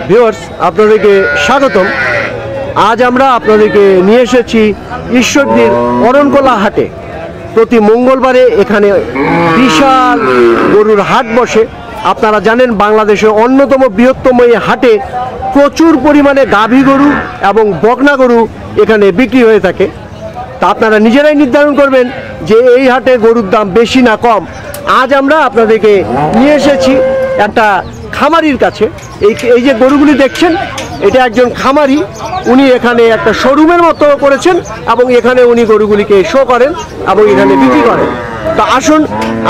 Viewers, আপনাদেরকে স্বাগতম। আজ আমরা আপনাদেরকে নিয়ে এসেছি ঈশ্বরদীর অরণকোলা হাটে। প্রতি মঙ্গলবারে এখানে বিশাল গরুর হাট বসে। আপনারা জানেন বাংলাদেশের অন্যতম বৃহত্তম এই হাটে প্রচুর পরিমাণে গাভী গরু এবং বকনা গরু এখানে বিক্রি হয়ে থাকে। তা আপনারা নিজেরাই নির্ধারণ করবেন যে এই হাটে গরুর দাম বেশি না কম। আজ আমরা আপনাদেরকে নিয়ে এসেছি একটা খামারির কাছে। এই যে গরুগুলি দেখছেন, এটা একজন খামারি, উনি এখানে একটা শোরুমের মতো করেছেন এবং এখানে উনি গরুগুলিকে শো করেন এবং এখানে বিক্রি করেন। তো আসুন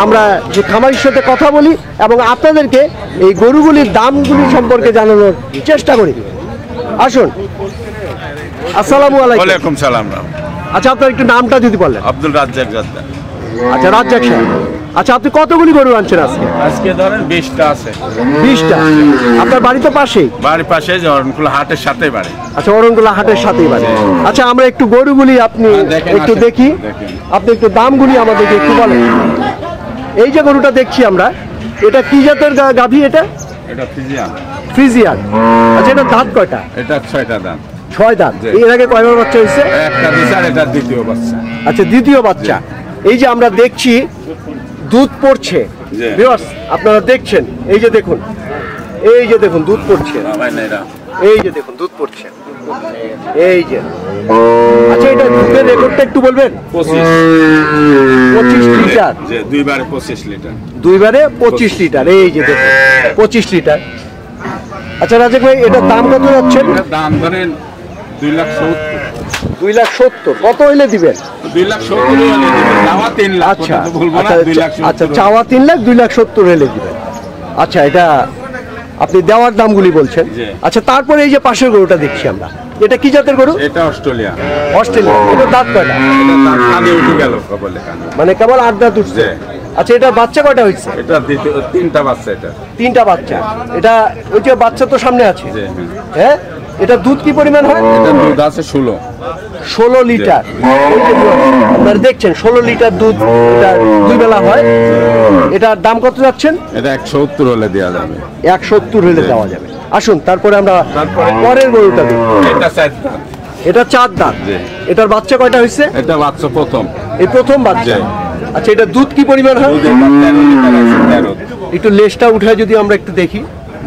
আমরা যে খামারির সাথে কথা বলি এবং আপনাদেরকে এই গরুগুলির দামগুলি সম্পর্কে জানানোর চেষ্টা করি। আসুন। আসসালামু আলাইকুম। ওয়ালাইকুম সালাম। আচ্ছা, আপনার একটু নামটা যদি বলেন। আব্দুল রাজ্জাক জাদ্দার। আচ্ছা, রাজ্জাক সাহেব। আচ্ছা, আপনি কতগুলি গরু আনছেন আজকে? আজকে ধরেন 20টা আছে। 20টা। আপনার বাড়ি তো পাশেই? বাড়ির পাশে অরণকোলা হাটের সাথেই বাড়ি। আচ্ছা, অরণকোলা হাটের সাথেই বাড়ি। আচ্ছা, আমরা একটু গরুগুলি আপনি একটু দেখি, আপনি একটু দামগুলি আমাদেরকে একটু বলেন। এই যে গরুটা দেখছি আমরা, এটা কি জাতের গাভী? এটা ফ্রিজিয়ান। ফ্রিজিয়ান। আচ্ছা, এটা দাঁত কয়টা? এটা 6টা দাঁত। 6 দাঁত। এর আগে কয়বার বাচ্চা হয়েছে? একটা দিছে, আর এটা দ্বিতীয় বাচ্চা। আচ্ছা, দ্বিতীয় বাচ্চা। এই যে আমরা দেখছি দুধ পড়ছে। ভিউয়ার্স, আপনারা দেখছেন, এই যে দেখুন, এই যে দেখুন দুধ পড়ছে, এই যে দেখুন দুধ পড়ছে, এই যে। আচ্ছা, এটা দুধের রেকর্ডটা একটু বলবেন? 25 লিটার। দুইবারে 25 লিটার। দুইবারে 25 লিটার। এই যে দেখুন 25 লিটার। আচ্ছা রাজাক ভাই, এটার দাম কত যাচ্ছেন? দাম ধরেন 2,70,000। 2,70,000 কত হইলে দিবেন? 2,70,000 হলে দিবেন। চাওয়া 3 লাখ। আচ্ছা বলবো না, 2,70,000। আচ্ছা, চাওয়া 3 লাখ, 2,70,000 হলে দিবেন। আচ্ছা, এটা আপনি দেওয়ার দামগুলি বলছেন। আচ্ছা, তারপরে এই যে পাশের গরুটা দেখছি আমরা, এটা কি জাতের গরু? এটা অস্ট্রেলিয়া। অস্ট্রেলিয়া। এটা দাঁত কয়টা? এটা দাঁত কানে উঠে গেল বলে, মানে কেবল 8 দাঁত উঠছে। আচ্ছা, এটা বাচ্চা কয়টা হয়েছে? এটা 3টা বাচ্চা। এটা 3টা বাচ্চা। এটা ওই যে বাচ্চা তো সামনে আছে। হ্যাঁ, এটা দুধ কি পরিমাণ হয়? এটা দুধ আছে 16 লিটার। আপনারা দেখছেন 16 লিটার দুধ এটা দুই বেলা হয়। এটার দাম কত যাচ্ছেন? এটা 170 হলে দেওয়া যাবে। 170 হলে দেওয়া যাবে। আসুন, তারপরে আমরা পরের গরুটা দেখি। এটা 4 দাঁত। এটা 4 দাঁত। এটার বাচ্চা কয়টা হয়েছে? এটা বাচ্চা প্রথম। এই প্রথম বাচ্চা। আচ্ছা, এটা দুধ কি পরিমাণ হয়? 13 একটু লেজটা উঠায় যদি আমরা একটু দেখি।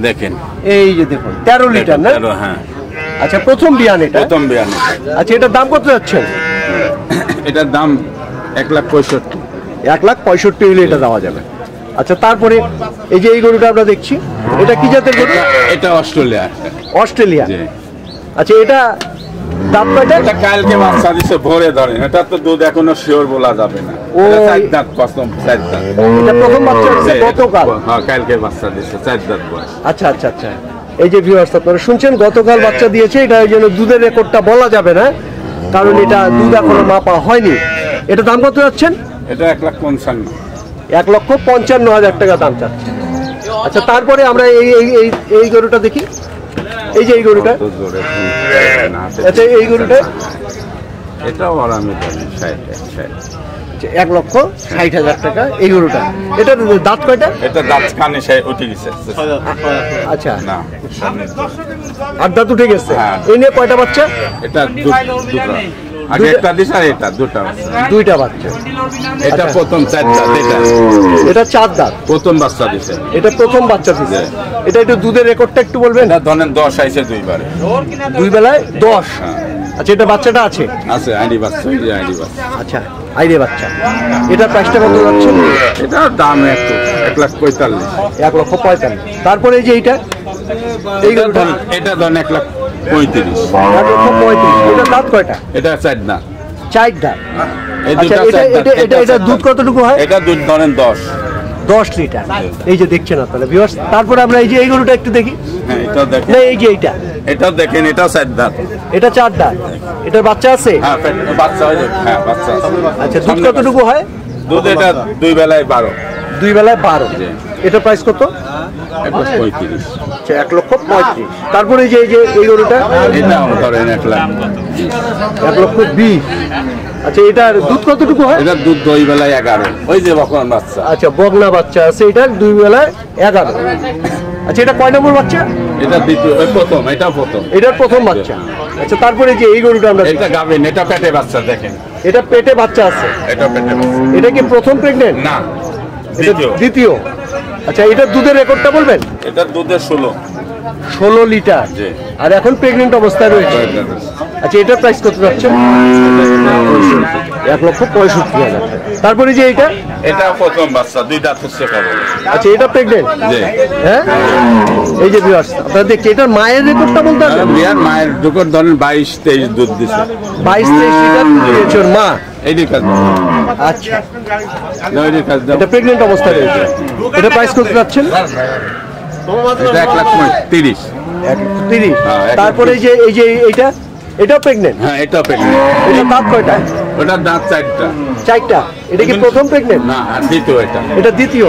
দেখেন, এই যে দেখুন 13 লিটার না? হ্যাঁ। আচ্ছা, প্রথম বিয়ান এটা? প্রথম বিয়ান। আচ্ছা, এটার দাম কত যাচ্ছেন? এটার দাম 1,65,000। 1,65,000 হলে এটা দেওয়া যাবে। আচ্ছা, তারপরে এই যে এই গরুটা আমরা দেখছি, এটা কি জাতের গরু? এটা অস্ট্রেলিয়া। অস্ট্রেলিয়া। আচ্ছা, এটা দাঁত কয়টা? এটা কালকে বাচ্চা দিছে ভোরে ধরেন। এটা তো দুধ এখনো শিওর বলা যাবে না। এটা 4 দাঁত, প্রথম 4 দাঁত। এটা প্রথম বাচ্চা হচ্ছে গতকাল? হ্যাঁ, কালকে বাচ্চা দিছে, 4 দাঁত বয়স। আচ্ছা আচ্ছা আচ্ছা। এই যে ভিউয়ার্স, আপনারা শুনছেন গতকাল বাচ্চা দিয়েছে। এটা এই জন্য দুধের রেকর্ডটা বলা যাবে না, কারণ এটা দুধ এখনো মাপা হয়নি। এটা দাম কত যাচ্ছেন? এটা 1,55,000। 1,55,000 টাকা দাম চাচ্ছে। আচ্ছা, তারপরে আমরা এই গরুটা দেখি। এই যে এই গরুটা, আচ্ছা এই গরুটা এটাও আরামে দাম 60। 1,60,000 টাকা এই গরুটা। এটা দাঁত কয়টা? এটা দাঁত কানে উঠে গেছে। আচ্ছা, না 8 দাঁত উঠে গেছে। এই নিয়ে কয়টা বাচ্চা? এটা দুটো। আগে একটা দিছে, আর এটা দুটো। 2টা বাচ্চা। এটা প্রথম 4 দাঁত। এটা 4 দাঁত। প্রথম বাচ্চা দিছে। এটা প্রথম বাচ্চা দিছে। এটা একটু দুধের রেকর্ডটা একটু বলবেন? এটা ধরেন 10 আইছে দুইবারে। দুই বেলায় 10। আচ্ছা, এটা বাচ্চাটা আছে? আছে, আইডি বাচ্চা। আইডি বাচ্চা। আচ্ছা, আইডি বাচ্চা। এটা প্রাইসটা কত যাচ্ছে? এটার দাম একটু 1,45,000। 1,45,000। তারপরে এই যে এইটা, এই গরুটা, এটা ধরেন 1,35,000। 1,35,000। এটা দাঁত কয়টা? এটা 4 দাঁত। 4 দাঁত। এই আচ্ছা, দুটো 4 দাঁত। এটা দুধ কতটুকু হয়? এটা দুধ ধরেন 10 লিটার। এই যে দেখছেন আপনারা ভিউয়ার্স। তারপরে আমরা এই যে এই গরুটা একটু দেখি। হ্যাঁ, এটাও দেখেন। না, এই যে এইটা, এটাও দেখেন। এটাও 4 দাঁত। এটা 4 দাঁত। এটার বাচ্চা আছে? হ্যাঁ, বাচ্চা হয়। হ্যাঁ, বাচ্চা আছে। আচ্ছা, দুধ কতটুকু হয়? দুধ এটা দুই বেলায় 12। দুই বেলায় 12। এটা প্রাইস কত? 1,35,000। আচ্ছা, 1,35,000। তারপরে এই যে এই গরুটা, এটাও ধরেন 1,20,000। আচ্ছা, এটার দুধ কতটুকু হয়? এটার দুধ দুই বেলায় 11। ওই যে বকনা বাচ্চা। আচ্ছা, বকনা বাচ্চা আছে, এটার দুই বেলায় 11। আচ্ছা, এটা কয় নম্বর বাচ্চা? এটা দ্বিতীয়, প্রথম, এটা প্রথম। এটার প্রথম বাচ্চা। আচ্ছা, তারপরে যে এই গরুটা আমরা, এটা গাভিন, এটা পেটে বাচ্চা, দেখেন এটা পেটে বাচ্চা আছে। এটা পেটে বাচ্চা। এটা কি প্রথম প্রেগনেন্ট? না, এটা দ্বিতীয়। দ্বিতীয়। আচ্ছা, এটা দুধের রেকর্ডটা বলবেন? এটা দুধে 16 লিটার। জি। আর এখন প্রেগনেন্ট অবস্থায় রয়েছে। আচ্ছা, এটার প্রাইস কত যাচ্ছে? 1,65,000। তারপরে যে এইটা, এটা প্রথম বাচ্চা, 2 দাঁত হচ্ছে কেবল। আচ্ছা, এটা প্রেগনেন্ট? জি। হ্যাঁ, এই যে ভিউয়ার্স, আপনারা দেখছি এটার মায়ের রেকর্ডটা বলতে পারবেন? বিয়ার মায়ের দুটোর ধরেন 22-23 দুধ দিছে। 22-23 লিটার দিয়েছে ওর মা। এইদিকে কাজ আচ্ছা, এইদিকে কাজ দাও। এটা প্রেগনেন্ট অবস্থায় রয়েছে। এটা প্রাইস কত যাচ্ছেন? এটা 1,30,000। 1,30,000। হ্যাঁ, 1,30,000। তারপরে যে এই যে এইটা, এটাও প্রেগনেন্ট? হ্যাঁ, এটা প্রেগনেন্ট। এটা দাঁত কয়টা? ওটার দাঁত 4টা। 4টা। এটা কি প্রথম প্রেগনেন্ট? না, আর দ্বিতীয় এটা। এটা দ্বিতীয়।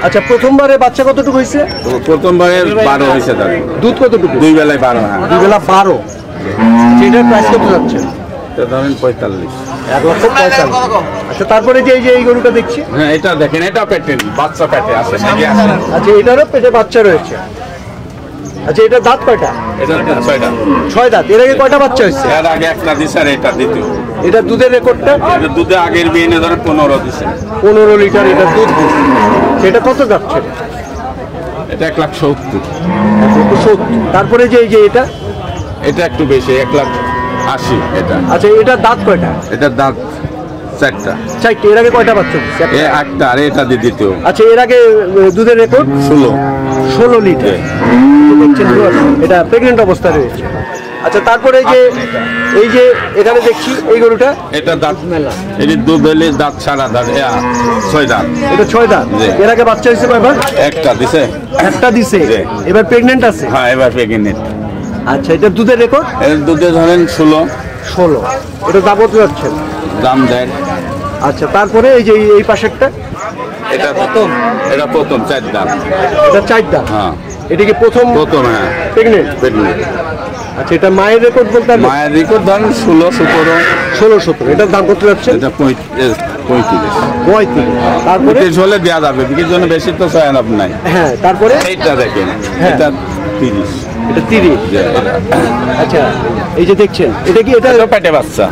আচ্ছা, প্রথমবারে বাচ্চা কতটুকু হয়েছে? তো প্রথমবারে 12 হয়েছে তার। দুধ কতটুকু? 2 বেলায় 12। হ্যাঁ, 2 বেলা 12। এটার প্রাইস কত যাচ্ছে? এটা ধরেন 45। 1,45,000। আচ্ছা, তারপরে যে এই যে এই গরুটা দেখছি, হ্যাঁ, এটা দেখেন, এটা পেটে, বাচ্চা পেটে আছে নাকি আছে? আচ্ছা, এটারও পেটে বাচ্চা রয়েছে। আচ্ছা, এটা দাঁত কয়টা? এটা 6টা। 6 দাঁত। এর আগে কয়টা বাচ্চা হয়েছে? এর আগে একটা দিছে, আর এটা দ্বিতীয়। এটা দুধের রেকর্ডটা? এটা দুধে আগের বিয়ে ধরেন 15 দিছে। 15 লিটার এটা দুধ দিচ্ছে। সেটা কত যাচ্ছে? এটা 1,70,000। 1,70,000। তারপরে যে এই যে এটা, এটা একটু বেশি, 1,80,000 এটা। আচ্ছা, এটার দাঁত কয়টা? এটার দাঁত 4টা। 4টে। এর আগে কয়টা বাচ্চা হচ্ছে? এ একটা, আর এটা দ্বিতীয়। আচ্ছা, এর আগে দুধের রেকর্ড 16 লিটার। দেখছেন তো, এটা প্রেগনেন্ট অবস্থায় রয়েছে। আচ্ছা, তারপরে এই যে এখানে দেখছি এই গরুটা, এটা দাঁত মেলা, এটি 2 বেলে দাঁত ছাড়া দাঁত, 6 দাঁত। এটা 6 দাঁত। জি। এর আগে বাচ্চা হয়েছে কয়বার? একটা দিছে। একটা দিছে। জি। এবার প্রেগনেন্ট আছে। হ্যাঁ, এবার প্রেগনেন্ট। আচ্ছা, এটা দুধের রেকর্ড এর দুধে ধরেন 16। এটা দাবত যাচ্ছে। দাম দেয়। আচ্ছা, তারপরে এই যে এই পাশেরটা, এটা প্রথম, এটা প্রথম 4 দাঁত। এটা 4 দাঁত। হ্যাঁ, এটা কি প্রথম প্রথম। হ্যাঁ, প্রেগনেন্ট? প্রেগনেন্ট। আচ্ছা, এটা মায়ের রেকর্ড বলতে পারবেন? মায়ের রেকর্ড ধরেন 16-17। 16-17। এটার দাম কত যাচ্ছে? এটা 35। 35। তারপরে 35 হলে দেওয়া যাবে, বিক্রির জন্য বেশি তো চায় লাভ নাই। হ্যাঁ, তারপরে এইটা দেখেন, হ্যাঁ। এটা 30। এটা 30। জি, এটা। আচ্ছা, এই যে দেখছেন, এটা কি এটা এটা পেটে বাচ্চা।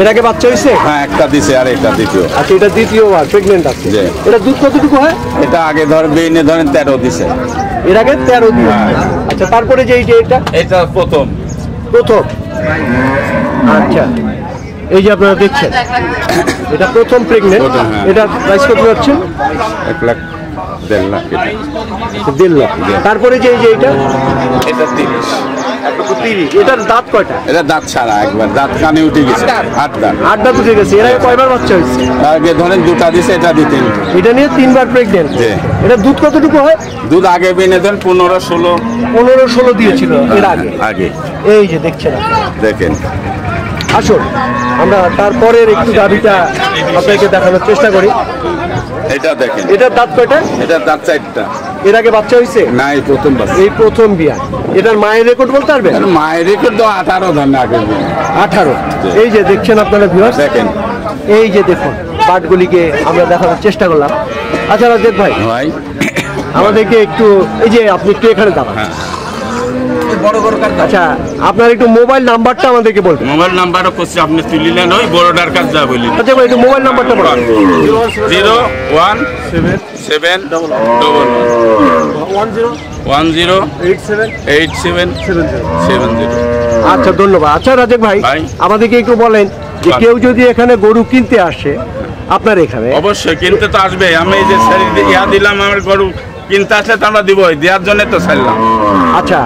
এর আগে বাচ্চা হয়েছে? হ্যাঁ, একটা দিছে, আর এটা দ্বিতীয়। আচ্ছা, এটা দ্বিতীয়বার প্রেগনেন্ট আছে। জি। এটা দুধ কতটুকু হয়? এটা আগে ধর বেইনে ধরেন 13 দিছে। এর আগে 13 দিন। হ্যাঁ। আচ্ছা, তারপরে যে এই যে এটা এটা প্রথম। প্রথম। আচ্ছা, এই যে আপনারা দেখছেন, এটা প্রথম প্রেগনেন্ট। প্রথম, হ্যাঁ। এটা প্রাইস কত যাচ্ছে? 1,00,000 1,50,000 এটা। 1.5 লাখ। তারপরে যে এই যে এটা এটা 30। 30। এটার দাঁত কয়টা? এটা দাঁত ছাড়া, একবার দাঁত কানে উঠে গেছে। 8 দাঁত। 8 দাঁত উঠে গেছে। এর আগে কয়বার বাচ্চা হয়েছে? আগে ধরেন 2টা দিছে, এটা দিতে। এটা নিয়ে 3বার প্রেগনেন্ট। জি। এটা দুধ কতটুকু হয়? দুধ আগে বেইনে ধরেন 15-16। 15-16 দিয়েছিল এর আগে। আগে এই যে দেখছেন আপনারা। দেখেন। আসুন, আমরা তারপরের একটু গাভিটা আপনাকে দেখানোর চেষ্টা করি। এটা দেখেন, এটার দাঁত কয়টা? এটা দাঁত 4টা। এর আগে বাচ্চা হয়েছে? না, এই প্রথম বাচ্চা। এই প্রথম বিয়া। এটার মায়ের রেকর্ড বলতে পারবেন? আর মায়ের রেকর্ড তো 18 ধরেন আগে। 18। এই যে দেখছেন আপনারা ভিউয়ার্স, দেখেন। এই যে দেখুন বাটগুলিকে আমরা দেখানোর চেষ্টা করলাম। আচ্ছা, রাজেশ ভাই, ভাই, আমাদেরকে একটু, এই যে আপনি একটু এখানে দাঁড়ান। হ্যাঁ। আচ্ছা, আপনার একটু মোবাইল নাম্বারটা আমাদেরকে বলবেন। মোবাইল নাম্বারও করছি, আপনি তুলিলেন ওই বড়টার কাজ যা বলি। আচ্ছা ভাই, একটু মোবাইল নাম্বারটা বলুন। 017108770। আচ্ছা, ধন্যবাদ। আচ্ছা রাজেক ভাই, ভাই। আমাদেরকে একটু বলেন যে কেউ যদি এখানে গরু কিনতে আসে আপনার এখানে, অবশ্যই কিনতে তো আসবে। আমি এই যে ইয়া দিলাম, আমার গরু কিনতে আসলে তো আমরা দিবই, দেওয়ার জন্য তো ছাড়লাম। আচ্ছা,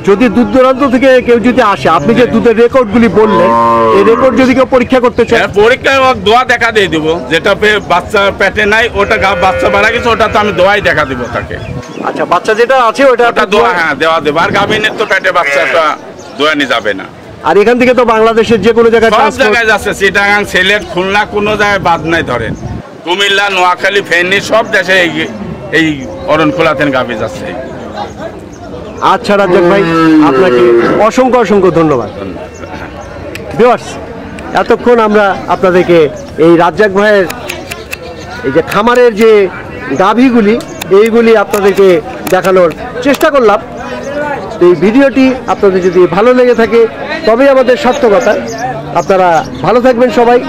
যদি দূর দূরান্ত থেকে কেউ যদি আসে, আপনি যে দুধের রেকর্ডগুলি বললেন, এই রেকর্ড যদি কেউ পরীক্ষা করতে চায়? পরীক্ষায় দোয়া দেখা দিয়ে দিব, যেটা বাচ্চা পেটে নাই, ওটা বাচ্চা বাড়া গেছে, ওটা তো আমি দোয়াই দেখা দিব তাকে। আচ্ছা, বাচ্চা যেটা আছে ওটা ওটা দোয়া, হ্যাঁ, দেওয়া দেবো। আর গাভিনের তো পেটে বাচ্চাটা দোয়া নিয়ে যাবে না। আর এখান থেকে তো বাংলাদেশের যে কোনো জায়গায় সব ট্রান্সপোর্ট। জায়গায় যাচ্ছে, চিটাগাং, সিলেট, খুলনা, কোনো জায়গায় বাদ নাই। ধরেন কুমিল্লা, নোয়াখালী, ফেনী, সব দেশে এই অরণখোলাতে গাভি যাচ্ছে। আচ্ছা রাজ্জাক ভাই, আপনাকে অসংখ্য অসংখ্য ধন্যবাদ। ভিউয়ার্স, এতক্ষণ আমরা আপনাদেরকে এই রাজ্জাক ভাইয়ের এই যে খামারের যে গাভীগুলি, এইগুলি আপনাদেরকে দেখানোর চেষ্টা করলাম। তো এই ভিডিওটি আপনাদের যদি ভালো লেগে থাকে তবেই আমাদের সার্থকতা। আপনারা ভালো থাকবেন সবাই,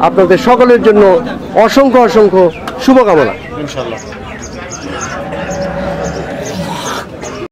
আপনাদের সকলের জন্য অসংখ্য অসংখ্য শুভকামনা। ইনশাল্লাহ।